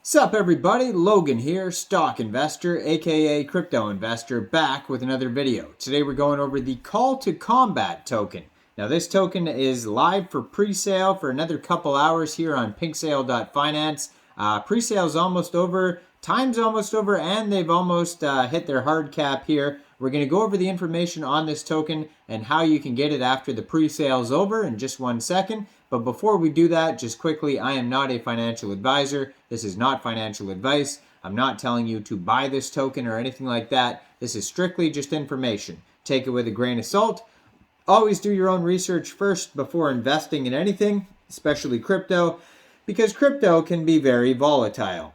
Sup everybody, Logan here, stock investor, aka crypto investor, back with another video. Today we're going over the CallToCombat token. Now this token is live for pre-sale for another couple hours here on pinksale.finance. Pre-sale's almost over, time's almost over, and they've almost hit their hard cap here. We're going to go over the information on this token and how you can get it after the pre-sale's over in just 1 second. But before we do that, just quickly, I am not a financial advisor. This is not financial advice. I'm not telling you to buy this token or anything like that. This is strictly just information. Take it with a grain of salt. Always do your own research first before investing in anything, especially crypto, because crypto can be very volatile.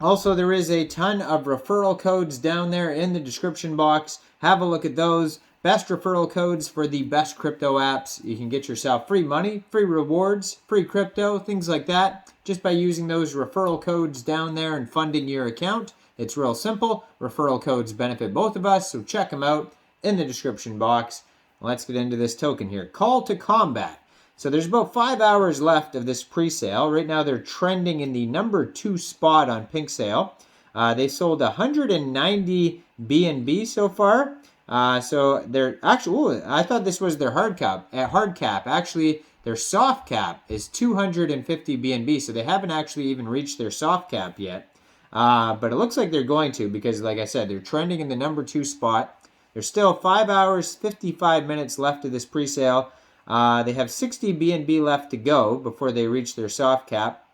Also, there is a ton of referral codes down there in the description box. Have a look at those. Best referral codes for the best crypto apps. You can get yourself free money, free rewards, free crypto, things like that, just by using those referral codes down there and funding your account. It's real simple. Referral codes benefit both of us, so check them out in the description box. Let's get into this token here. CallToCombat. So there's about 5 hours left of this pre-sale. Right now they're trending in the number 2 spot on PinkSale. They sold 190 BNB so far. So they're actually, I thought this was their hard cap. Actually, their soft cap is 250 BNB. So they haven't actually even reached their soft cap yet. But it looks like they're going to, because like I said, they're trending in the number 2 spot. There's still 5 hours, 55 minutes left of this pre-sale. They have 60 BNB left to go before they reach their soft cap.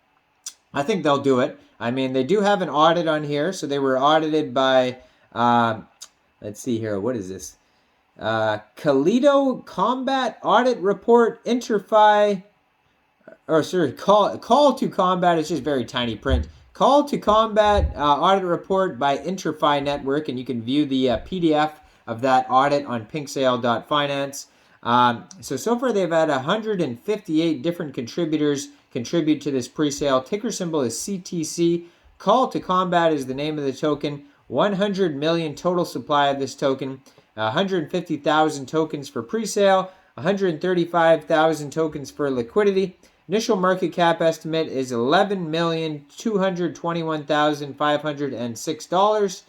I think they'll do it. I mean, they do have an audit on here. So they were audited by, let's see here. What is this? CallToCombat Audit Report CallToCombat is just very tiny print. CallToCombat Audit Report by InterFi Network. And you can view the PDF of that audit on pinksale.finance. So far they've had 158 different contributors contribute to this pre-sale. Ticker symbol is CTC. CallToCombat is the name of the token. 100 million total supply of this token. 150,000 tokens for pre-sale. 135,000 tokens for liquidity. Initial market cap estimate is $11,221,506.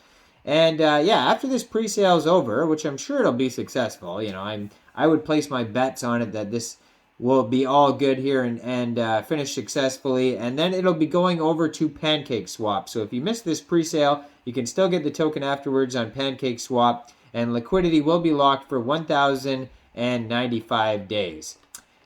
And yeah, after this pre-sale is over, which I'm sure it'll be successful, you know, I would place my bets on it that this will be all good here and finish successfully. And then it'll be going over to PancakeSwap. So if you missed this pre-sale, you can still get the token afterwards on PancakeSwap. And liquidity will be locked for 1,095 days.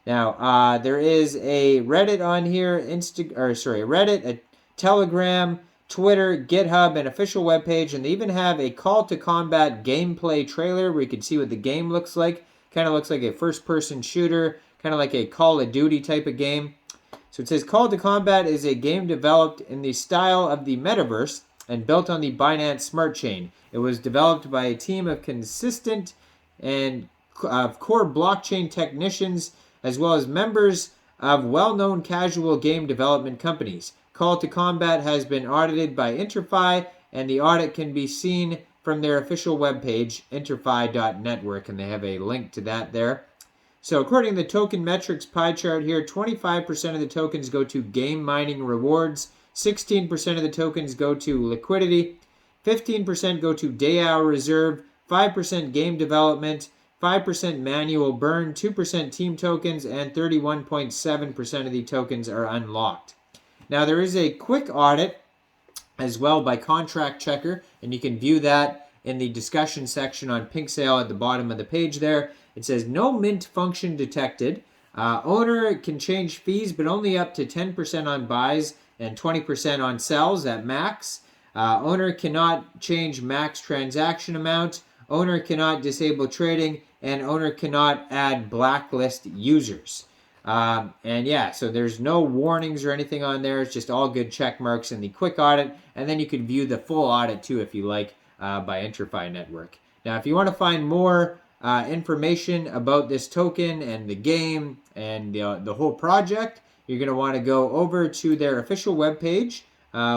Now, there is a Reddit on here, Reddit, a Telegram, Twitter, GitHub, and official webpage, and they even have a CallToCombat gameplay trailer where you can see what the game looks like. Kind of looks like a first-person shooter, kind of like a Call of Duty type of game. So it says CallToCombat is a game developed in the style of the MEATVERSE and built on the Binance Smart Chain. It was developed by a team of consistent and core blockchain technicians, as well as members of well-known casual game development companies. CallToCombat has been audited by InterFi, and the audit can be seen from their official webpage, interfi.network, and they have a link to that there. So according to the token metrics pie chart here, 25% of the tokens go to game mining rewards, 16% of the tokens go to liquidity, 15% go to day-hour reserve, 5% game development, 5% manual burn, 2% team tokens, and 31.7% of the tokens are unlocked. Now, there is a quick audit as well by Contract Checker, and you can view that in the discussion section on PinkSale at the bottom of the page there. It says, no mint function detected. Owner can change fees, but only up to 10% on buys and 20% on sells at max. Owner cannot change max transaction amount. Owner cannot disable trading, and owner cannot add blacklist users. And yeah, so there's no warnings or anything on there. It's just all good check marks in the quick audit. And then you can view the full audit too, if you like, by InterFi Network. Now, if you want to find more information about this token and the game and the whole project, you're going to want to go over to their official webpage,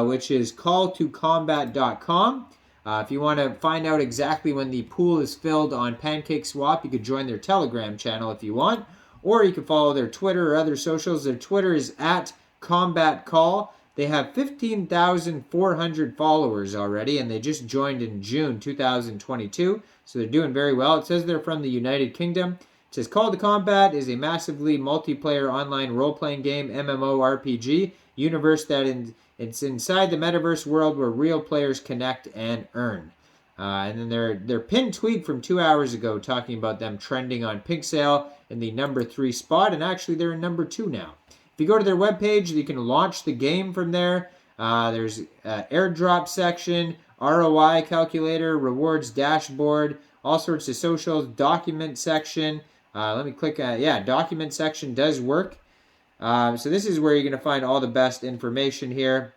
which is CallToCombat.com. If you want to find out exactly when the pool is filled on PancakeSwap, you could join their Telegram channel if you want. Or you can follow their Twitter or other socials. Their Twitter is @CombatCall. They have 15,400 followers already, and they just joined in June 2022, so they're doing very well. It says they're from the United Kingdom. It says CallToCombat is a massively multiplayer online role-playing game, MMORPG, universe that it's inside the metaverse world where real players connect and earn. And then their pinned tweet from 2 hours ago talking about them trending on Pink Sale in the number 3 spot, and actually they're in number 2 now. If you go to their webpage, you can launch the game from there. There's airdrop section, ROI calculator, rewards dashboard, all sorts of socials, document section. Let me click on, document section does work. So this is where you're going to find all the best information here.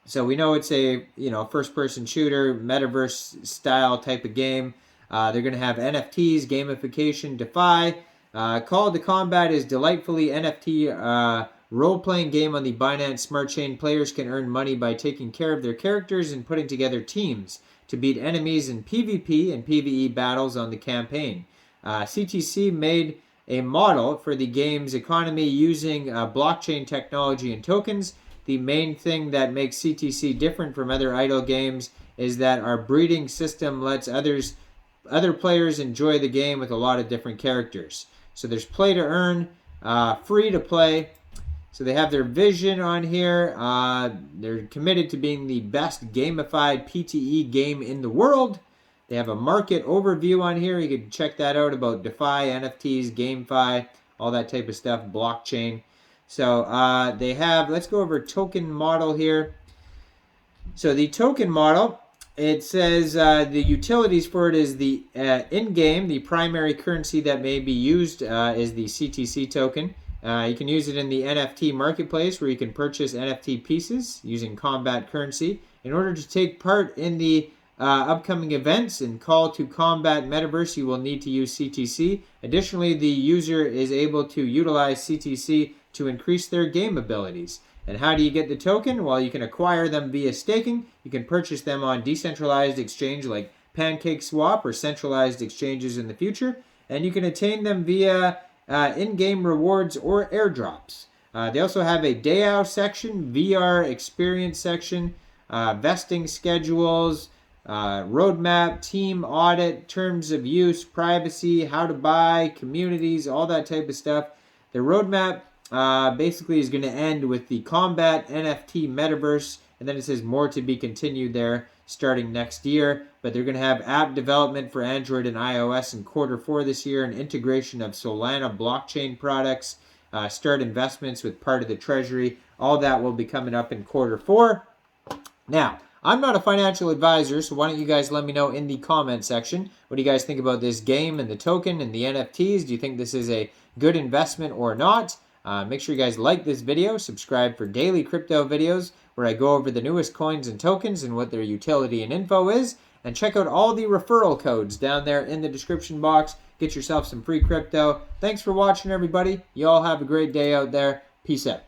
So we know it's a first-person shooter, metaverse style type of game. They're going to have NFTs, gamification, DeFi. CallToCombat is delightfully NFT role-playing game on the Binance Smart Chain. Players can earn money by taking care of their characters and putting together teams to beat enemies in PvP and PvE battles on the campaign. CTC made a model for the game's economy using blockchain technology and tokens. The main thing that makes CTC different from other idle games is that our breeding system lets other players enjoy the game with a lot of different characters. So there's play to earn, free to play. So they have their vision on here. They're committed to being the best gamified P2E game in the world. They have a market overview on here. You can check that out about DeFi, NFTs, GameFi, all that type of stuff, blockchain. So they have, let's go over token model here. So the token model, it says the utilities for it is the in-game, the primary currency that may be used is the CTC token. You can use it in the NFT marketplace where you can purchase NFT pieces using combat currency. In order to take part in the upcoming events in CallToCombat Metaverse, you will need to use CTC. Additionally, the user is able to utilize CTC to increase their game abilities. And how do you get the token? Well, you can acquire them via staking. You can purchase them on decentralized exchange like PancakeSwap or centralized exchanges in the future. And you can attain them via in-game rewards or airdrops. They also have a DAO section, VR experience section, vesting schedules, roadmap, team audit, terms of use, privacy, how to buy, communities, all that type of stuff. The roadmap basically is going to end with the Combat NFT Metaverse, and then it says more to be continued there starting next year. But they're going to have app development for Android and iOS in Q4 this year, and integration of Solana blockchain products, start investments with part of the treasury. All that will be coming up in Q4. Now, I'm not a financial advisor, so why don't you guys let me know in the comment section. What do you guys think about this game and the token and the NFTs? Do you think this is a good investment or not? Make sure you guys like this video, subscribe for daily crypto videos where I go over the newest coins and tokens and what their utility and info is, and check out all the referral codes down there in the description box. Get yourself some free crypto. Thanks for watching, everybody. You all have a great day out there. Peace out.